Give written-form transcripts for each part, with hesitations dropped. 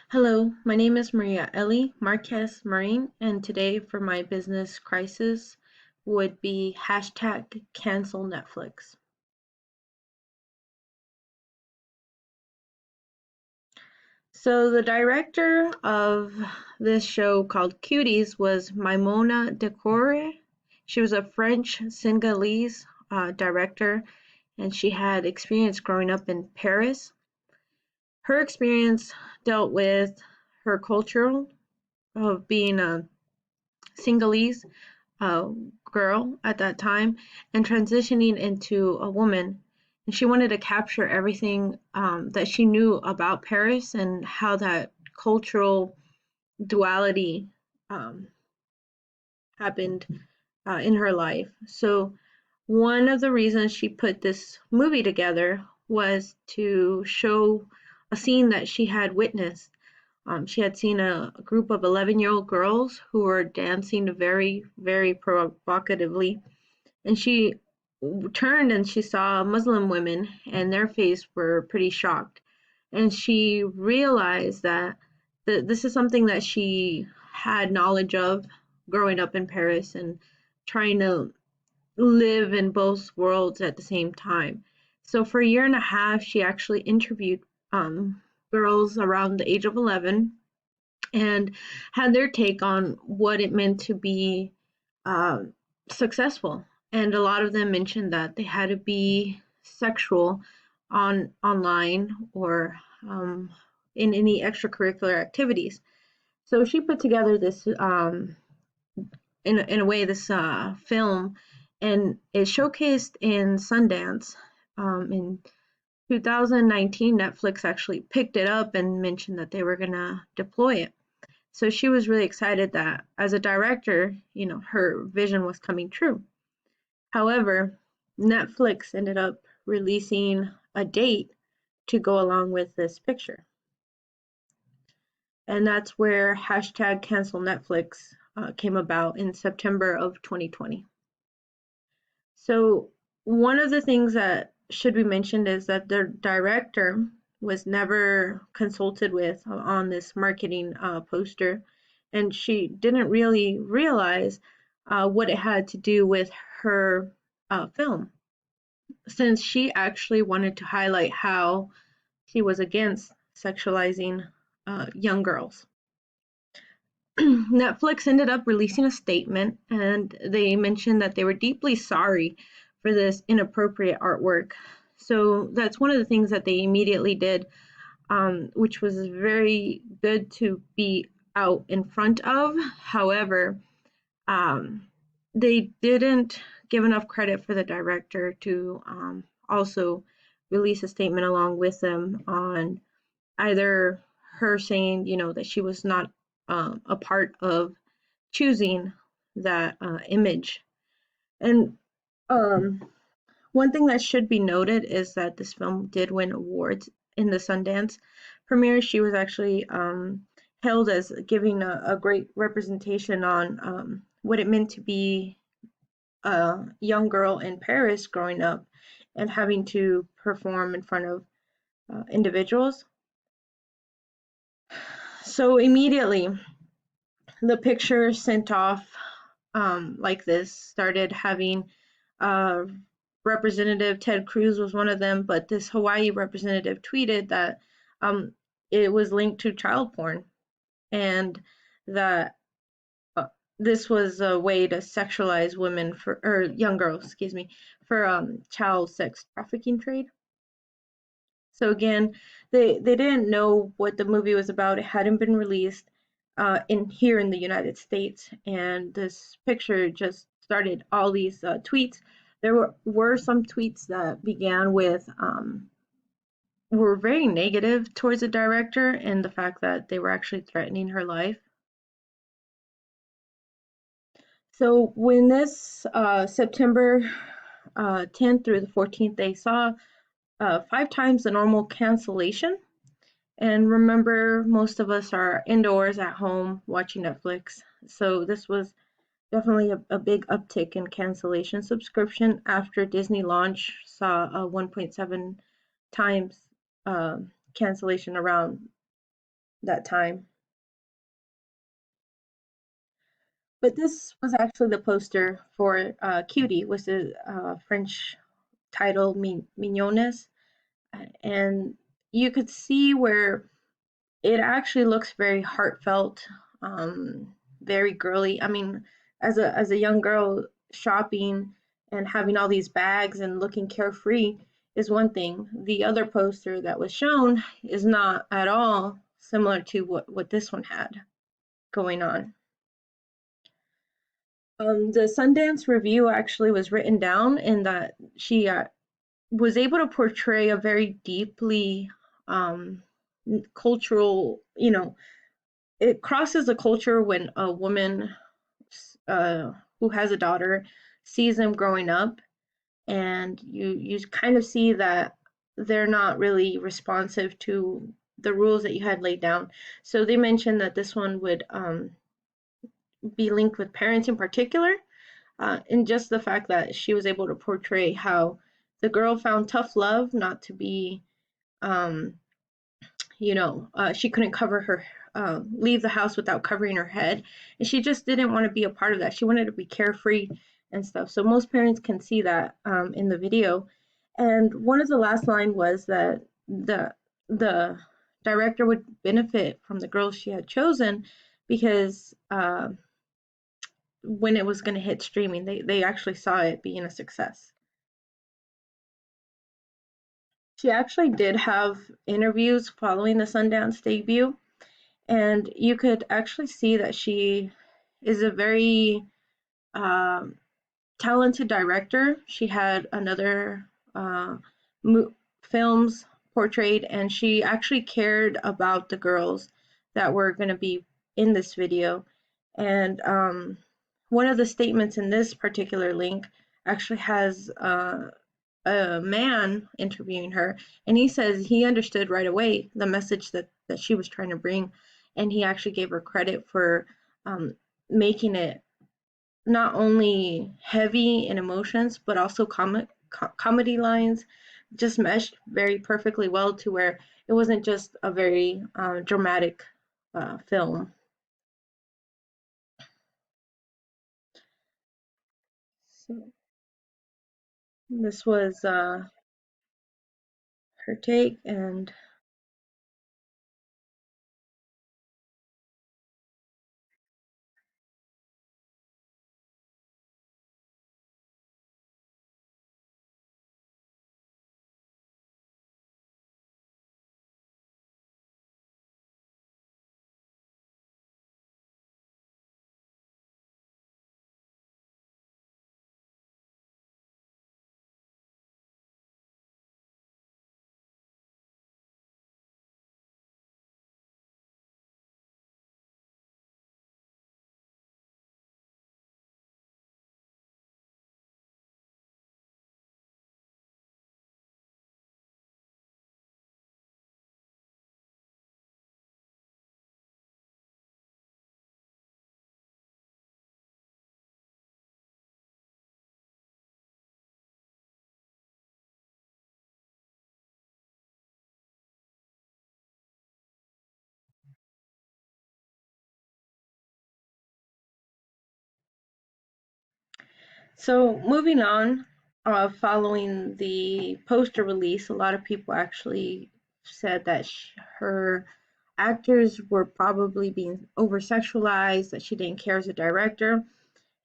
Hello, my name is Maria Ellie Marquez Marin, and today for my business crisis would be hashtag cancel Netflix. So the director of this show called Cuties was Maimona Decore. She was a French Senegalese director, and she had experience growing up in Paris. Her experience dealt with her culture of being a Senegalese uh, girl at that time and transitioning into a woman. And she wanted to capture everything that she knew about Paris and how that cultural duality um, happened in her life. So, one of the reasons she put this movie together was to show a scene that she had witnessed. She had seen a group of 11-year-old girls who were dancing very, very provocatively, and she turned and she saw Muslim women, and their face were pretty shocked. And she realized that this is something that she had knowledge of growing up in Paris and trying to live in both worlds at the same time. So for a year and a half, she actually interviewed girls around the age of 11 and had their take on what it meant to be uh, successful. And a lot of them mentioned that they had to be sexual online or in any extracurricular activities. So she put together this in a way this film, and it showcased in Sundance in 2019. Netflix actually picked it up and mentioned that they were gonna deploy it. So she was really excited that as a director, her vision was coming true. However, Netflix ended up releasing a date to go along with this picture. And that's where hashtag cancel Netflix came about in September of 2020. So one of the things that should be mentioned is that the director was never consulted with on this marketing poster, and she didn't really realize what it had to do with her film, since she actually wanted to highlight how she was against sexualizing young girls. Netflix ended up releasing a statement, and they mentioned that they were deeply sorry for this inappropriate artwork. So that's one of the things that they immediately did, which was very good to be out in front of. However, um, they didn't give enough credit for the director to also release a statement along with them on either her saying, that she was not a part of choosing that image. And um, one thing that should be noted is that this film did win awards in the Sundance premiere. She was actually hailed as giving a great representation on what it meant to be a young girl in Paris growing up and having to perform in front of individuals. So immediately, the picture sent off like this started having uh, Representative Ted Cruz was one of them, but this Hawaii representative tweeted that um, it was linked to child porn and that uh, this was a way to sexualize women for or young girls, excuse me, for child sex trafficking trade. So again, they didn't know what the movie was about. It hadn't been released in here in the United States, and this picture just started all these tweets. There were some tweets that began with were very negative towards the director and the fact that they were actually threatening her life. So when this September 10th through the 14th, they saw 5 times the normal cancellation. And remember, most of us are indoors at home watching Netflix. So this was definitely a big uptick in cancellation subscription after Disney launch saw a 1.7 times cancellation around that time. But this was actually the poster for Cutie, was the French title Mignones, and you could see where it actually looks very heartfelt, very girly. I mean, as a young girl shopping and having all these bags and looking carefree is one thing. The other poster that was shown is not at all similar to what this one had going on. The Sundance Review actually was written down in that she was able to portray a very deeply um, cultural, it crosses a culture when a woman uh, who has a daughter sees them growing up, and you kind of see that they're not really responsive to the rules that you had laid down. So they mentioned that this one would be linked with parents in particular, and just the fact that she was able to portray how the girl found tough love not to be um, she couldn't cover her leave the house without covering her head, and she just didn't want to be a part of that. She wanted to be carefree and stuff. So most parents can see that in the video. And one of the last line was that the director would benefit from the girls she had chosen because when it was going to hit streaming, they actually saw it being a success. She actually did have interviews following the Sundance debut, and you could actually see that she is a very um, talented director. She had another films portrayed, and she actually cared about the girls that were going to be in this video. And one of the statements in this particular link actually has a man interviewing her, and he says he understood right away the message that she was trying to bring, and he actually gave her credit for um, making it not only heavy in emotions but also comedy lines just meshed very perfectly well to where it wasn't just a very dramatic film. So this was her take, and so moving on, following the poster release, a lot of people actually said that her actors were probably being oversexualized, that she didn't care as a director,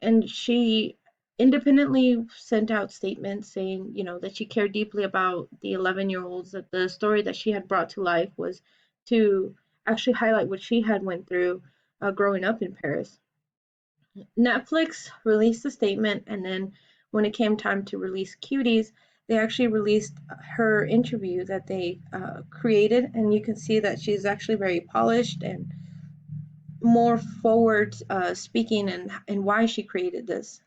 and she independently sent out statements saying, that she cared deeply about the 11-year-olds, that the story that she had brought to life was to actually highlight what she had went through growing up in Paris. Netflix released a statement, and then when it came time to release Cuties, they actually released her interview that they created, and you can see that she's actually very polished and more forward speaking and why she created this.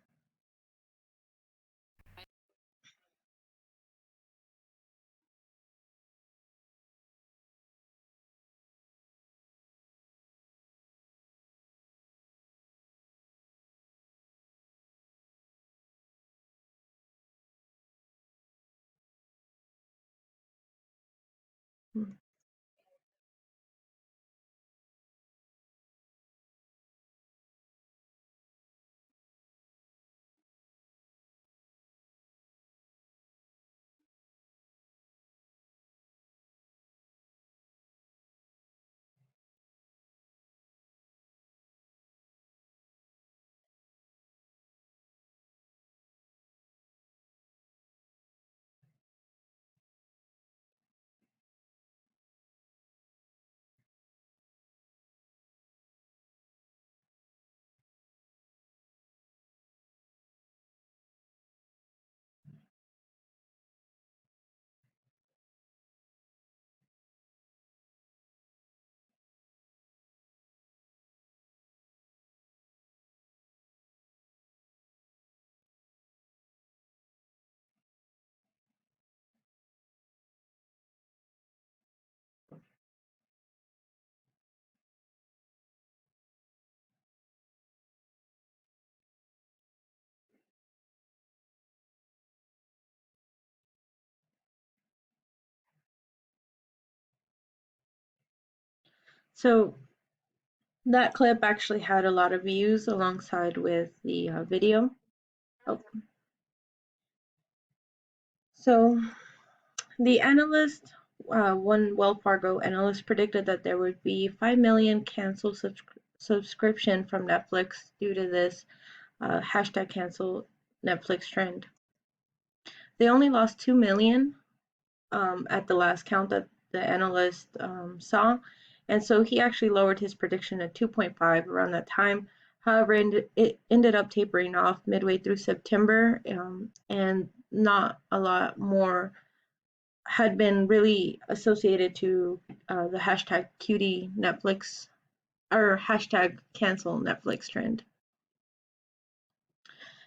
So that clip actually had a lot of views alongside with the video. Oh, so the analyst, one Wells Fargo analyst, predicted that there would be 5 million canceled subscription from Netflix due to this hashtag cancel Netflix trend. They only lost 2 million at the last count that the analyst saw, and so he actually lowered his prediction at 2.5 around that time. However, it ended up tapering off midway through September, and not a lot more had been really associated to the hashtag cutie Netflix or hashtag cancel Netflix trend.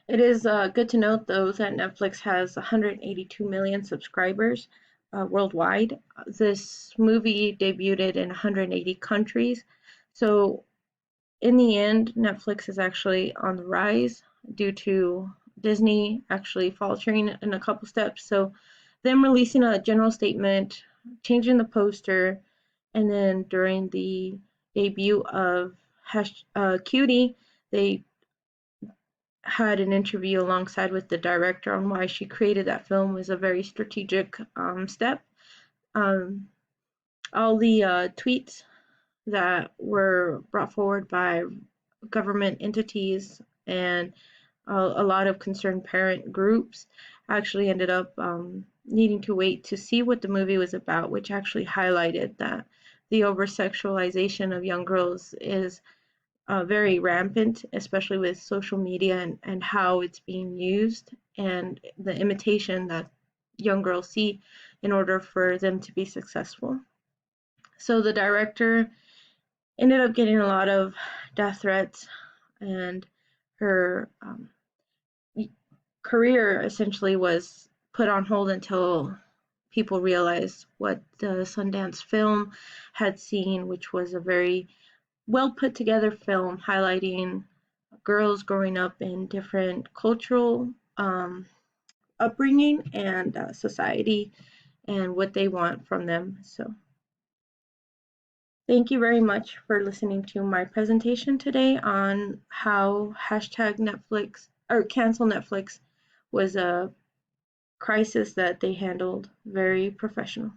It is good to note, though, that Netflix has 182 million subscribers worldwide. This movie debuted in 180 countries. So, in the end, Netflix is actually on the rise due to Disney actually faltering in a couple steps. So, them releasing a general statement, changing the poster, and then during the debut of Cutie, they had an interview alongside with the director on why she created that film was a very strategic step. Um, all the tweets that were brought forward by government entities and a lot of concerned parent groups actually ended up needing to wait to see what the movie was about, which actually highlighted that the oversexualization of young girls is very rampant, especially with social media and how it's being used and the imitation that young girls see in order for them to be successful. So the director ended up getting a lot of death threats, and her career essentially was put on hold until people realized what the Sundance film had seen, which was a very well put together film highlighting girls growing up in different cultural upbringing and society and what they want from them. So, thank you very much for listening to my presentation today on how hashtag Netflix or cancel Netflix was a crisis that they handled very professional.